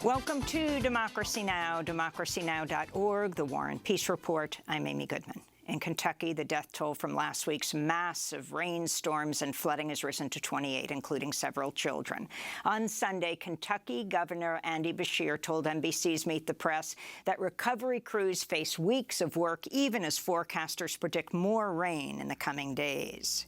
Welcome to Democracy Now!, democracynow.org, The War and Peace Report. I'm Amy Goodman. In Kentucky, the death toll from last week's massive rainstorms and flooding has risen to 28, including several children. On Sunday, Kentucky Governor Andy Beshear told NBC's Meet the Press that recovery crews face weeks of work, even as forecasters predict more rain in the coming days.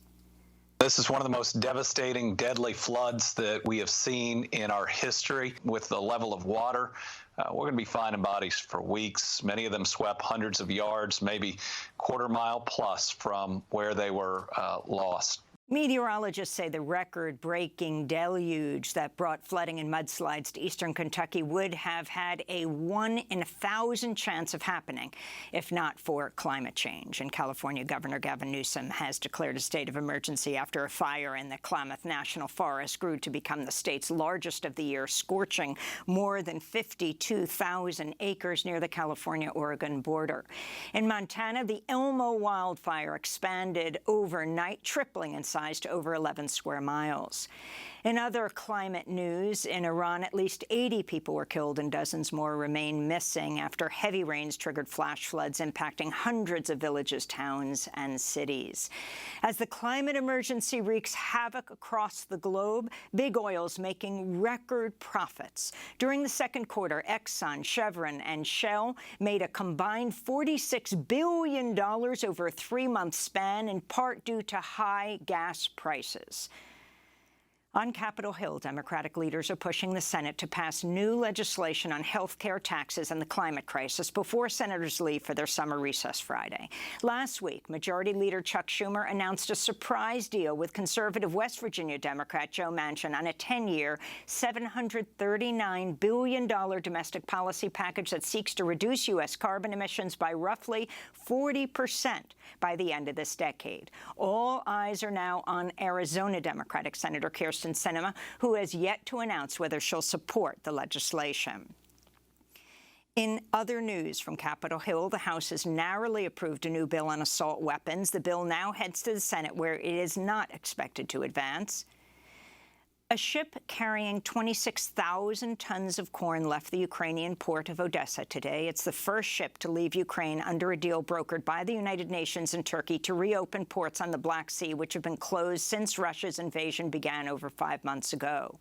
This is one of the most devastating, deadly floods that we have seen in our history. With the level of water, we're going to be finding bodies for weeks. Many of them swept hundreds of yards, maybe quarter-mile plus from where they were lost. Meteorologists say the record-breaking deluge that brought flooding and mudslides to eastern Kentucky would have had a 1 in 1,000 chance of happening if not for climate change. And California Governor Gavin Newsom has declared a state of emergency after a fire in the Klamath National Forest grew to become the state's largest of the year, scorching more than 52,000 acres near the California-Oregon border. In Montana, the Elmo wildfire expanded overnight, tripling in size to over 11 square miles. In other climate news, in Iran, at least 80 people were killed and dozens more remain missing after heavy rains triggered flash floods impacting hundreds of villages, towns, and cities. As the climate emergency wreaks havoc across the globe, big oil's making record profits. During the second quarter, Exxon, Chevron, and Shell made a combined $46 billion over a 3-month span, in part due to high gas prices. On Capitol Hill, Democratic leaders are pushing the Senate to pass new legislation on health care, taxes, and the climate crisis before senators leave for their summer recess Friday. Last week, Majority Leader Chuck Schumer announced a surprise deal with conservative West Virginia Democrat Joe Manchin on a 10-year, $739 billion domestic policy package that seeks to reduce U.S. carbon emissions by roughly 40% by the end of this decade. All eyes are now on Arizona Democratic Senator Kyrsten Sinema, who has yet to announce whether she'll support the legislation. In other news from Capitol Hill, the House has narrowly approved a new bill on assault weapons. The bill now heads to the Senate, where it is not expected to advance. A ship carrying 26,000 tons of corn left the Ukrainian port of Odessa today. It's the first ship to leave Ukraine under a deal brokered by the United Nations and Turkey to reopen ports on the Black Sea, which have been closed since Russia's invasion began over 5 months ago.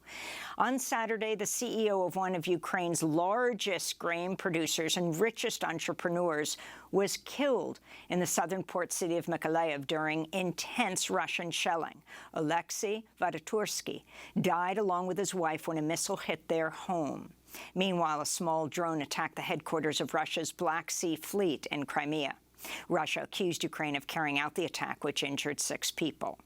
On Saturday, the CEO of one of Ukraine's largest grain producers and richest entrepreneurs was killed in the southern port city of Mykolaiv during intense Russian shelling. Oleksiy Vadatursky died along with his wife when a missile hit their home. Meanwhile, a small drone attacked the headquarters of Russia's Black Sea Fleet in Crimea. Russia accused Ukraine of carrying out the attack, which injured 6 people.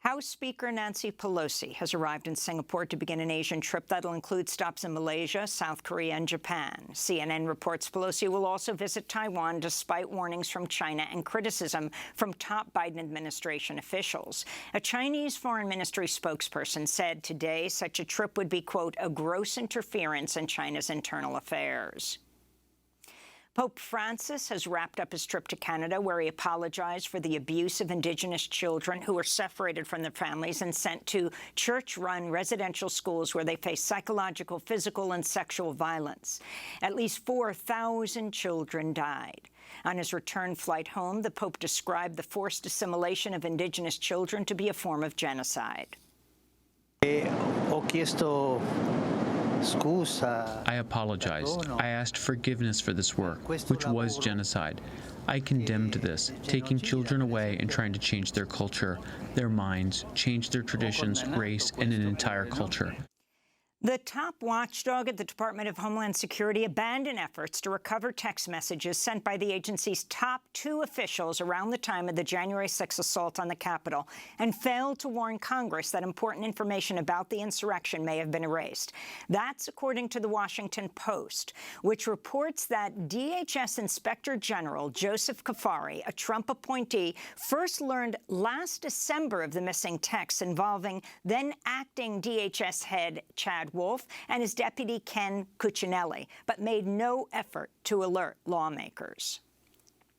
House Speaker Nancy Pelosi has arrived in Singapore to begin an Asian trip that'll include stops in Malaysia, South Korea, and Japan. CNN reports Pelosi will also visit Taiwan despite warnings from China and criticism from top Biden administration officials. A Chinese foreign ministry spokesperson said today such a trip would be, quote, a gross interference in China's internal affairs. Pope Francis has wrapped up his trip to Canada, where he apologized for the abuse of Indigenous children who were separated from their families and sent to church-run residential schools where they face psychological, physical, and sexual violence. At least 4,000 children died. On his return flight home, the Pope described the forced assimilation of Indigenous children to be a form of genocide. I apologized. I asked forgiveness for this work, which was genocide. I condemned this, taking children away and trying to change their culture, their minds, change their traditions, race, and an entire culture. The top watchdog at the Department of Homeland Security abandoned efforts to recover text messages sent by the agency's top 2 officials around the time of the January 6 assault on the Capitol and failed to warn Congress that important information about the insurrection may have been erased. That's according to the Washington Post, which reports that DHS Inspector General Joseph Kafari, a Trump appointee, first learned last December of the missing texts involving then-acting DHS head Chad Wolf and his deputy Ken Cuccinelli, but made no effort to alert lawmakers.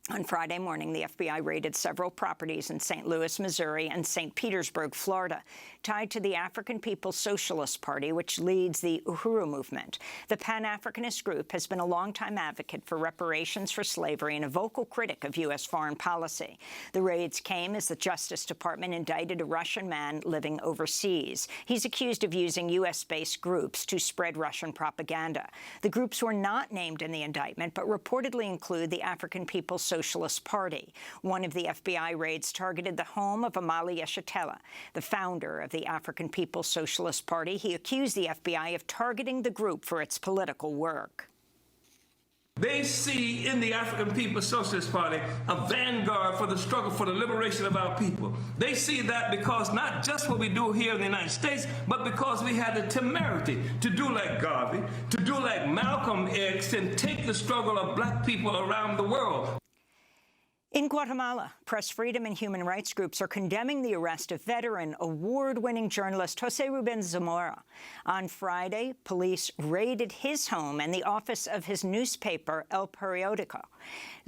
On Friday morning, the FBI raided several properties in St. Louis, Missouri, and St. Petersburg, Florida, tied to the African Peoples Socialist Party, which leads the Uhuru movement. The Pan-Africanist group has been a longtime advocate for reparations for slavery and a vocal critic of U.S. foreign policy. The raids came as the Justice Department indicted a Russian man living overseas. He's accused of using U.S.-based groups to spread Russian propaganda. The groups were not named in the indictment, but reportedly include the African Peoples Socialist Party. One of the FBI raids targeted the home of Amali Yeshitela, the founder of the African Peoples Socialist Party. He accused the FBI of targeting the group for its political work. They see in the African Peoples Socialist Party a vanguard for the struggle for the liberation of our people. They see that because not just what we do here in the United States, but because we had the temerity to do like Garvey, to do like Malcolm X, and take the struggle of black people around the world. In Guatemala, press freedom and human rights groups are condemning the arrest of veteran, award-winning journalist José Rubén Zamora. On Friday, police raided his home and the office of his newspaper, El Periódico.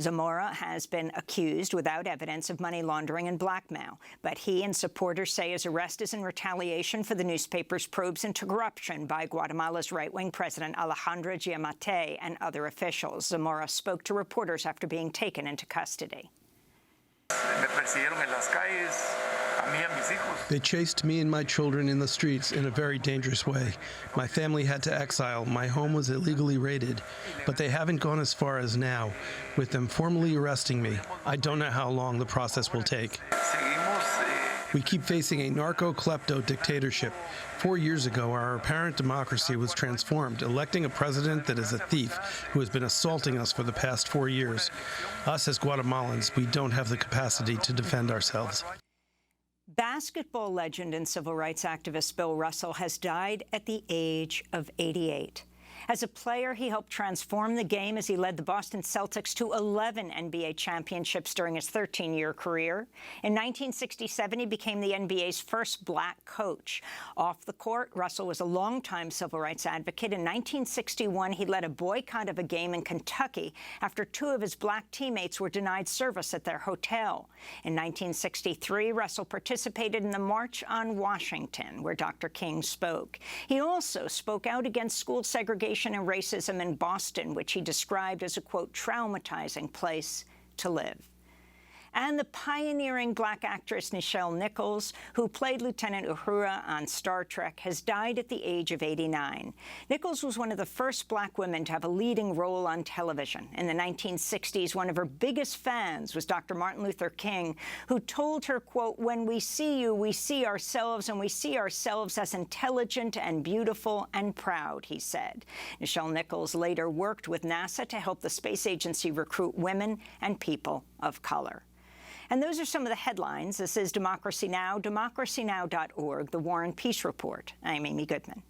Zamora has been accused without evidence of money laundering and blackmail, but he and supporters say his arrest is in retaliation for the newspaper's probes into corruption by Guatemala's right-wing president Alejandro Giammattei and other officials. Zamora spoke to reporters after being taken into custody. They chased me and my children in the streets in a very dangerous way. My family had to exile. My home was illegally raided, but they haven't gone as far as now, with them formally arresting me. I don't know how long the process will take. We keep facing a narco-klepto dictatorship. 4 years ago, our apparent democracy was transformed, electing a president that is a thief who has been assaulting us for the past 4 years. Us as Guatemalans, we don't have the capacity to defend ourselves. Basketball legend and civil rights activist Bill Russell has died at the age of 88. As a player, he helped transform the game as he led the Boston Celtics to 11 NBA championships during his 13-year career. In 1967, he became the NBA's first black coach. Off the court, Russell was a longtime civil rights advocate. In 1961, he led a boycott of a game in Kentucky after 2 of his black teammates were denied service at their hotel. In 1963, Russell participated in the March on Washington, where Dr. King spoke. He also spoke out against school segregation and racism in Boston, which he described as a, quote, traumatizing place to live. And the pioneering black actress Nichelle Nichols, who played Lieutenant Uhura on Star Trek, has died at the age of 89. Nichols was one of the first black women to have a leading role on television. In the 1960s, one of her biggest fans was Dr. Martin Luther King, who told her, quote, "When we see you, we see ourselves, and we see ourselves as intelligent and beautiful and proud," he said. Nichelle Nichols later worked with NASA to help the space agency recruit women and people of color. And those are some of the headlines. This is Democracy Now!, democracynow.org, The War and Peace Report. I'm Amy Goodman.